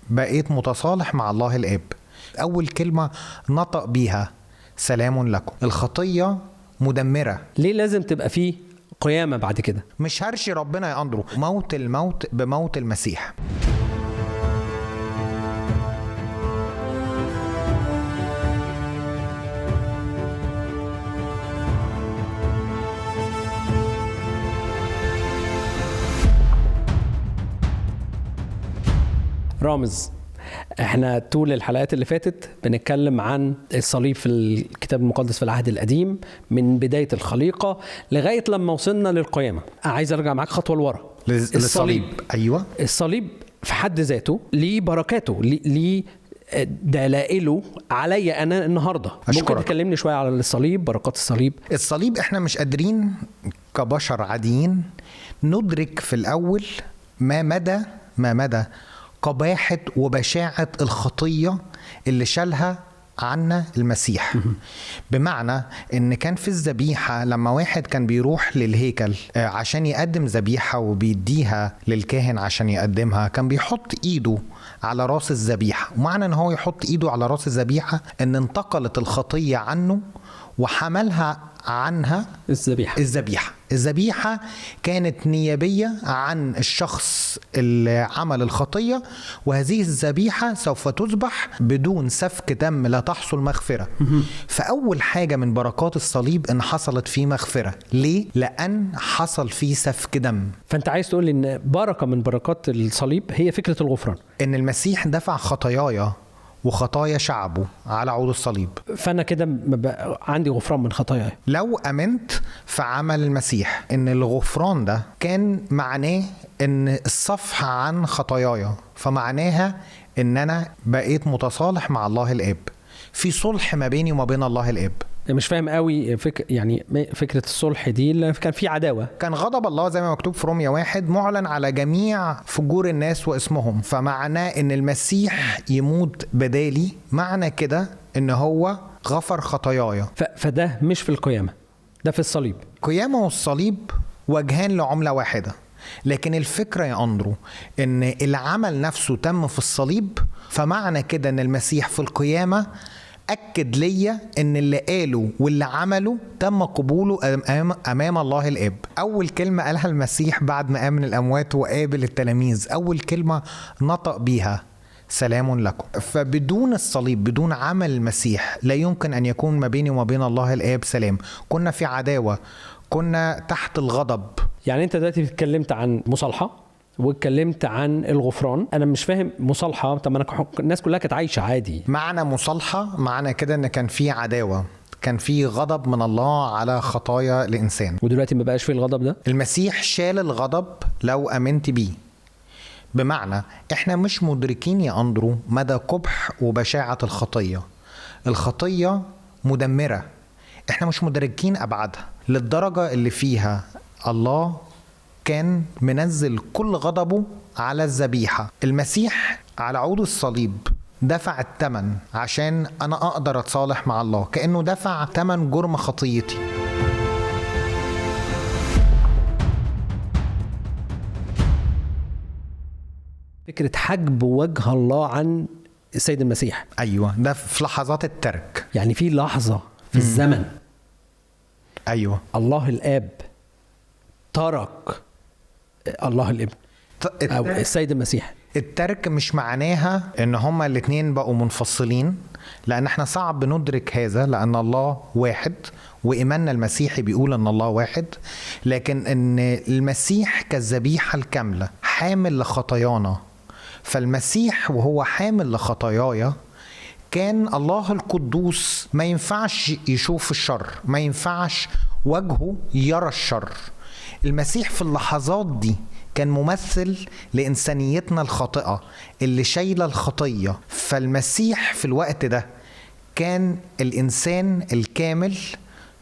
بقيت متصالح مع الله الآب. أول كلمة نطق بيها سلام لكم. الخطية مدمرة. ليه لازم تبقى فيه قيامة بعد كده؟ مش هرشي ربنا يا أندرو، موت الموت بموت المسيح. رامز، احنا طول الحلقات اللي فاتت بنتكلم عن الصليب في الكتاب المقدس في العهد القديم من بداية الخليقة لغاية لما وصلنا للقيامة. عايز ارجع معاك خطوة لورا. الصليب. أيوة. الصليب في حد ذاته ليه بركاته، ليه دلائله علي أنا النهاردة. أشكرك. ممكن تكلمني شوية على الصليب، بركات الصليب؟ الصليب احنا مش قادرين كبشر عاديين ندرك في الأول ما مدى قباحة وبشاعة الخطية اللي شالها عنا المسيح. بمعنى ان كان في الذبيحة لما واحد كان بيروح للهيكل عشان يقدم ذبيحة وبيديها للكاهن عشان يقدمها، كان بيحط ايده على راس الذبيحة. ومعنى ان هو يحط ايده على راس الذبيحة ان انتقلت الخطية عنه وحملها عنها الذبيحة كانت نيابية عن الشخص اللي عمل الخطية، وهذه الذبيحة سوف تذبح بدون سفك دم لا تحصل مغفرة. فأول حاجة من بركات الصليب إن حصلت فيه مغفرة. ليه؟ لأن حصل فيه سفك دم. فأنت عايز تقول إن بركة من بركات الصليب هي فكرة الغفران، إن المسيح دفع خطاياي وخطايا شعبه على عود الصليب. فأنا كده عندي غفران من خطاياي لو أمنت في عمل المسيح. إن الغفران ده كان معناه إن الصفح عن خطاياي، فمعناها إن أنا بقيت متصالح مع الله الآب، في صلح ما بيني وما بين الله الآب. مش فاهم قوي فكرة الصلح دي. كان في عداوة، كان غضب الله زي ما مكتوب في رومية 1 معلن على جميع فجور الناس واسمهم. فمعناه ان المسيح يموت بدالي، معنى كده ان هو غفر خطاياي. فده مش في القيامة، ده في الصليب. قيامة والصليب وجهان لعملة واحدة. لكن الفكرة يا أندرو ان العمل نفسه تم في الصليب، فمعنى كده ان المسيح في القيامة أكد ليا إن اللي قاله واللي عمله تم قبوله أمام الله الآب. أول كلمة قالها المسيح بعد ما قام من الأموات وقابل التلاميذ، أول كلمة نطق بيها سلام لكم. فبدون الصليب، بدون عمل المسيح، لا يمكن أن يكون ما بيني وما بين الله الآب سلام. كنا في عداوة، كنا تحت الغضب. يعني أنت دلوقتي اتكلمت عن مصالحة واتكلمت عن الغفران. انا مش فاهم مصالحه. طب الناس كلها كانت عايشه عادي. معنى مصالحه معنى كده ان كان في عداوه، كان في غضب من الله على خطايا الانسان. ودلوقتي ما بقاش فيه الغضب ده. المسيح شال الغضب لو امنت بيه. بمعنى احنا مش مدركين يا أندرو مدى قبح وبشاعه الخطيه. الخطيه مدمره، احنا مش مدركين ابعادها للدرجه اللي فيها الله كان منزل كل غضبه على الذبيحة. المسيح على عود الصليب دفع الثمن عشان أنا أقدر أتصالح مع الله، كأنه دفع ثمن جرم خطيتي. فكرة حجب وجه الله عن السيد المسيح. أيوة، ده في لحظات الترك. يعني في لحظة في الزمن أيوة الله الآب ترك الله الابن أو السيد المسيح. الترك مش معناها ان هما الاتنين بقوا منفصلين، لان احنا صعب ندرك هذا، لان الله واحد وإيماننا المسيحي بيقول ان الله واحد. لكن ان المسيح كالذبيحة الكاملة حامل لخطايانا. فالمسيح وهو حامل لخطاياي كان الله القدوس ما ينفعش يشوف الشر، ما ينفعش وجهه يرى الشر. المسيح في اللحظات دي كان ممثل لإنسانيتنا الخاطئة اللي شايلة الخطية. فالمسيح في الوقت ده كان الإنسان الكامل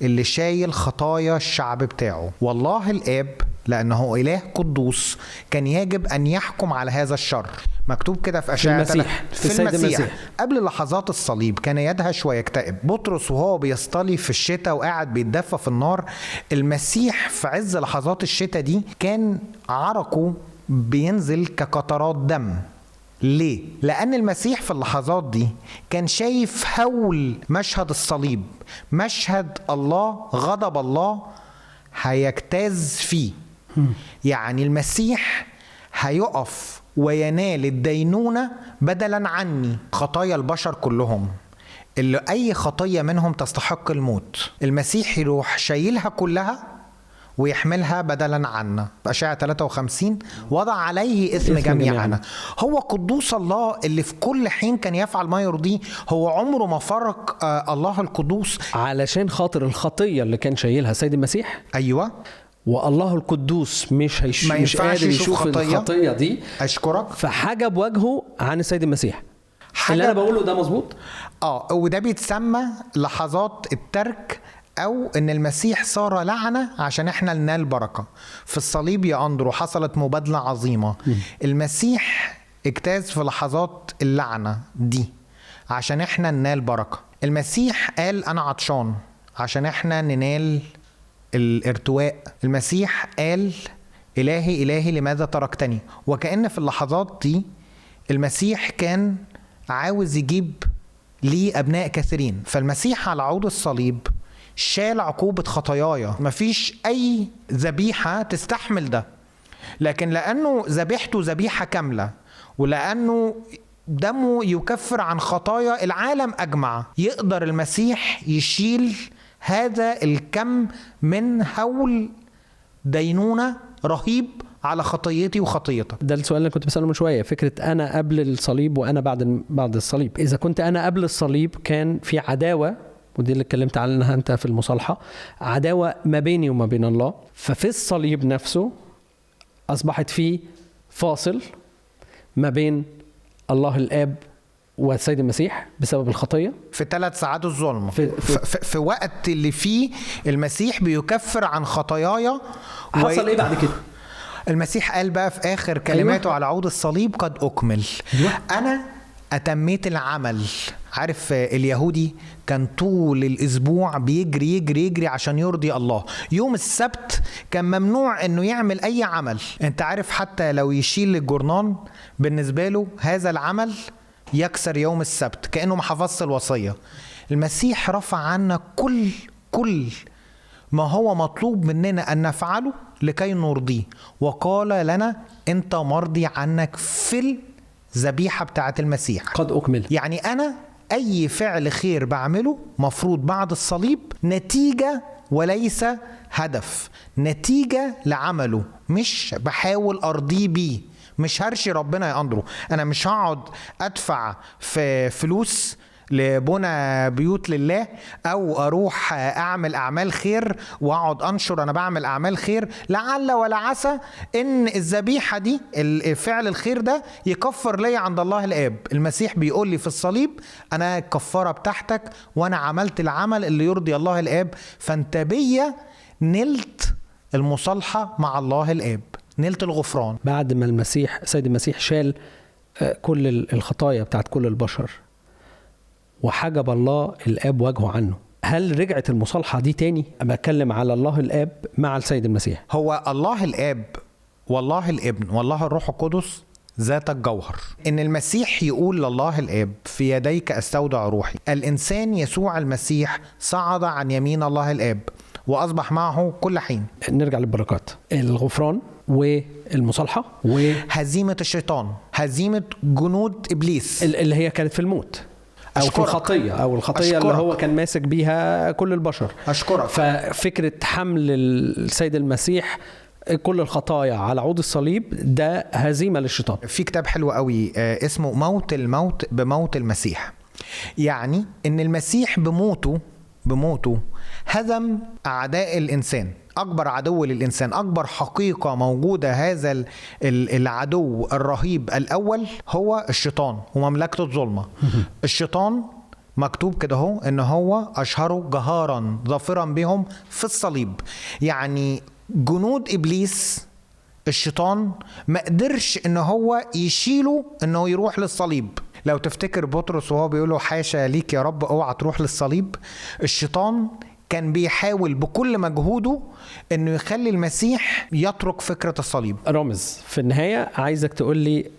اللي شايل خطايا الشعب بتاعه. والله الآب لأنه إله قدوس كان يجب أن يحكم على هذا الشر. مكتوب كده في أشعياء في المسيح قبل لحظات الصليب كان يدهش ويكتئب. بطرس وهو بيصطلي في الشتاء وقاعد بيتدفى في النار، المسيح في عز لحظات الشتاء دي كان عرقه بينزل كقطرات دم. ليه؟ لأن المسيح في اللحظات دي كان شايف هول مشهد الصليب، مشهد الله، غضب الله هيجتاز فيه. يعني المسيح هيقف وينال الدينونة بدلا عني خطايا البشر كلهم، اللي أي خطية منهم تستحق الموت. المسيح يروح شايلها كلها ويحملها بدلا عنا. أشعة 53 وضع عليه اسم جميعنا. هو قدوس الله اللي في كل حين كان يفعل ما يرضيه. هو عمره ما فرق الله القدوس علشان خاطر الخطية اللي كان شايلها سيد المسيح. أيوة. والله القدوس مش قادر يشوف الخطية دي. أشكرك. فحجب وجهه عن السيد المسيح. اللي أنا بقوله ده مظبوط؟ وده بيتسمى لحظات الترك، أو إن المسيح صار لعنة عشان إحنا ننال بركة. في الصليب يا أندرو حصلت مبادلة عظيمة. المسيح اجتاز في لحظات اللعنة دي عشان إحنا ننال بركة. المسيح قال أنا عطشان عشان إحنا ننال الارتواء. المسيح قال إلهي إلهي لماذا تركتني. وكأن في اللحظات دي المسيح كان عاوز يجيب ليه أبناء كثيرين. فالمسيح على عود الصليب شال عقوبة خطاياي. مفيش أي ذبيحة تستحمل ده، لكن لأنه ذبيحته ذبيحة كاملة، ولأنه دمه يكفر عن خطايا العالم أجمع، يقدر المسيح يشيل هذا الكم من هول دينونة رهيب على خطيتي وخطيتك. ده السؤال اللي كنت بسأله من شوية، فكرة أنا قبل الصليب وأنا بعد الصليب. إذا كنت أنا قبل الصليب كان في عداوة، ودي اللي اتكلمت عنها أنت في المصالحة، عداوة ما بيني وما بين الله. ففي الصليب نفسه أصبحت فيه فاصل ما بين الله الآب والسيد المسيح بسبب الخطية. في 3 ساعات الظلم، في وقت اللي فيه المسيح بيكفر عن خطاياي. حصل إيه بعد كده؟ المسيح قال بقى في آخر كلماته على عود الصليب قد أكمل. أنا أتميت العمل. عارف اليهودي كان طول الأسبوع بيجري يجري يجري عشان يرضي الله. يوم السبت كان ممنوع أنه يعمل أي عمل. أنت عارف حتى لو يشيل الجرنان بالنسبة له هذا العمل يكسر يوم السبت، كأنه ما حفظش الوصية. المسيح رفع عنا كل ما هو مطلوب مننا أن نفعله لكي نرضيه، وقال لنا أنت مرضي عنك في الذبيحة بتاعت المسيح قد أكمل. يعني أنا أي فعل خير بعمله مفروض بعد الصليب نتيجة وليس هدف، نتيجة لعمله، مش بحاول أرضيه بيه. مش هرشي ربنا يا أندرو. أنا مش هقعد أدفع في فلوس لبنى بيوت لله، او اروح اعمل اعمال خير واقعد انشر انا بعمل اعمال خير لعل ولا عسى ان الذبيحه دي الفعل الخير ده يكفر لي عند الله الاب. المسيح بيقول لي في الصليب انا الكفاره بتاعتك وانا عملت العمل اللي يرضي الله الاب، فانت بيا نلت المصالحه مع الله الاب، نلت الغفران. بعد ما سيد المسيح شال كل الخطايا بتاعت كل البشر وحجب الله الآب وجهه عنه، هل رجعت المصالحة دي تاني؟ بتكلم على الله الآب مع السيد المسيح. هو الله الآب والله الابن والله الروح القدس ذات الجوهر. إن المسيح يقول لله الآب في يديك أستودع روحي. الإنسان يسوع المسيح صعد عن يمين الله الآب وأصبح معه كل حين. نرجع للبركات، الغفران والمصالحة وهزيمة الشيطان، هزيمة جنود إبليس اللي هي كانت في الموت أو في الخطية، أو الخطية أشكرك. اللي هو كان ماسك بيها كل البشر. أشكرك. ففكرة حمل السيد المسيح كل الخطايا على عود الصليب ده هزيمة للشيطان. في كتاب حلو قوي اسمه موت الموت بموت المسيح. يعني إن المسيح بموته هزم أعداء الإنسان. أكبر عدو للإنسان، أكبر حقيقة موجودة، هذا العدو الرهيب الأول هو الشيطان ومملكة الظلمة. الشيطان مكتوب كده هو إن هو أشهره جهارا ظافرا بهم في الصليب. يعني جنود إبليس الشيطان ما قدرش إن هو يشيله إنه يروح للصليب. لو تفتكر بطرس وهو بيقوله حاشا ليك يا رب اوعى تروح للصليب، الشيطان كان بيحاول بكل مجهوده انه يخلي المسيح يترك فكرة الصليب. رامز، في النهاية عايزك تقول لي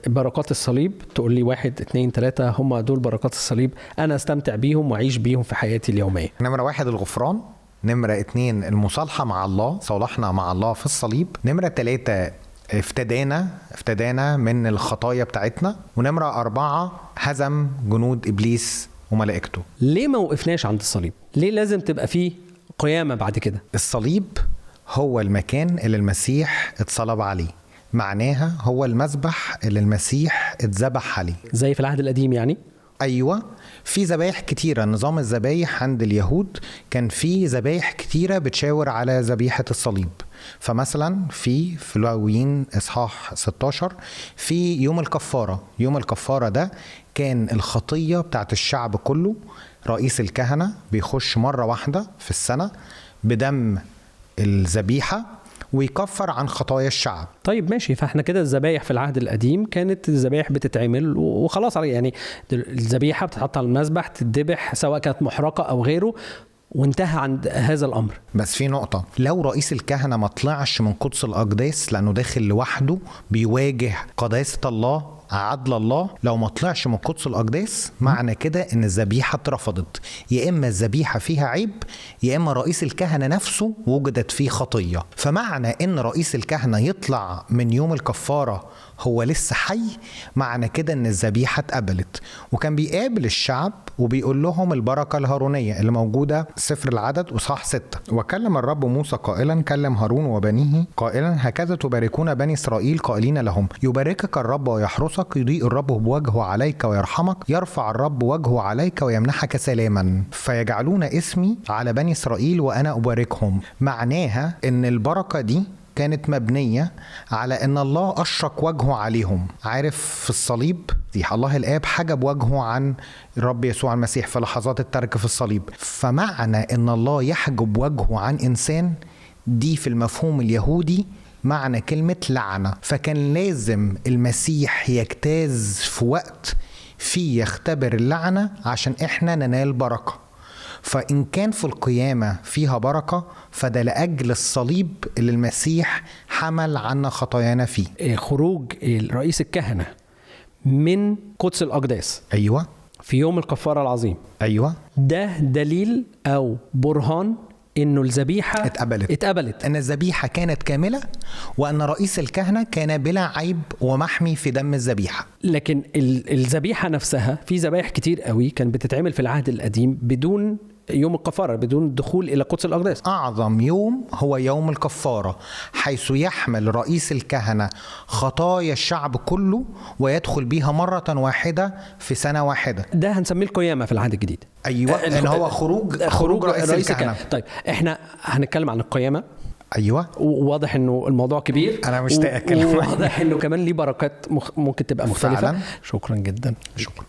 بركات الصليب، تقول لي 1 2 3 هم دول بركات الصليب أنا استمتع بيهم وأعيش بيهم في حياتي اليومية. نمرة 1 الغفران، نمرة 2 المصالحة مع الله، صالحنا مع الله في الصليب، نمرة 3 افتدانا من الخطايا بتاعتنا، ونمرة 4 هزم جنود إبليس وملائكته. ليه ما وقفناش عند الصليب؟ ليه لازم تبقى فيه قيامة بعد كده؟ الصليب هو المكان اللي المسيح اتصلب عليه، معناها هو المذبح اللي المسيح اتذبح عليه. زي في العهد القديم يعني؟ أيوة، في ذبايح كتيرة. نظام الذبايح عند اليهود كان في ذبايح كتيرة بتشاور على ذبيحة الصليب. فمثلا في لاويين إصحاح 16 في يوم الكفارة. يوم الكفارة ده كان الخطية بتاعت الشعب كله. رئيس الكهنة بيخش مرة واحدة في السنة بدم الذبيحة ويكفر عن خطايا الشعب. طيب ماشي، فاحنا كده الذبايح في العهد القديم كانت الذبايح بتتعمل وخلاص على يعني الذبيحة بتتحط على المذبح تتذبح سواء كانت محرقة أو غيره، وانتهى عند هذا الأمر. بس في نقطة، لو رئيس الكهنة ما طلعش من قدس الأقداس لأنه داخل لوحده بيواجه قداسة الله عدل الله، لو ما طلعش من قدس الأقداس معنى كده ان الذبيحة اترفضت. يا اما الذبيحة فيها عيب، يا اما رئيس الكهنة نفسه وجدت فيه خطية. فمعنى ان رئيس الكهنة يطلع من يوم الكفارة هو لسه حي، معنى كده ان الذبيحة اتقبلت. وكان بيقابل الشعب وبيقول لهم البركة الهارونية اللي موجودة سفر العدد وصح 6. وكلم الرب موسى قائلا كلم هارون وبنيه قائلا هكذا تباركون بني إسرائيل قائلين لهم يباركك الرب ويحرسك، يضيء الرب بوجهه عليك ويرحمك، يرفع الرب وجهه عليك ويمنحك سلاما، فيجعلون اسمي على بني إسرائيل وأنا أباركهم. معناها ان البركة دي كانت مبنية على ان الله اشرق وجهه عليهم. عارف في الصليب الله الآب حجب وجهه عن الرب يسوع المسيح في لحظات الترك في الصليب. فمعنى ان الله يحجب وجهه عن انسان دي في المفهوم اليهودي معنى كلمة لعنة. فكان لازم المسيح يجتاز في وقت فيه يختبر اللعنة عشان احنا ننال بركة. فإن كان في القيامة فيها بركة فده لأجل الصليب اللي المسيح حمل عنا خطايانا فيه. خروج رئيس الكهنة من قدس الأقداس أيوة في يوم الكفارة العظيم، أيوة، ده دليل أو برهان إنه الذبيحة اتقبلت، أن الذبيحة كانت كاملة وأن رئيس الكهنة كان بلا عيب ومحمي في دم الذبيحة. لكن الذبيحة نفسها في ذبايح كتير قوي كان بتتعمل في العهد القديم بدون يوم الكفارة، بدون الدخول إلى قدس الأقداس. أعظم يوم هو يوم الكفارة، حيث يحمل رئيس الكهنة خطايا الشعب كله ويدخل بيها مرة واحدة في سنة واحدة. ده هنسميه القيامة في العهد الجديد. أيوة، إن هو خروج رئيس الكهنة. طيب إحنا هنتكلم عن القيامة. أيوة، واضح إنه الموضوع كبير، أنا مشتاق أتكلم. واضح إنه كمان ليه بركات ممكن تبقى مختلفة. فعلا. شكرا جدا. شكرا.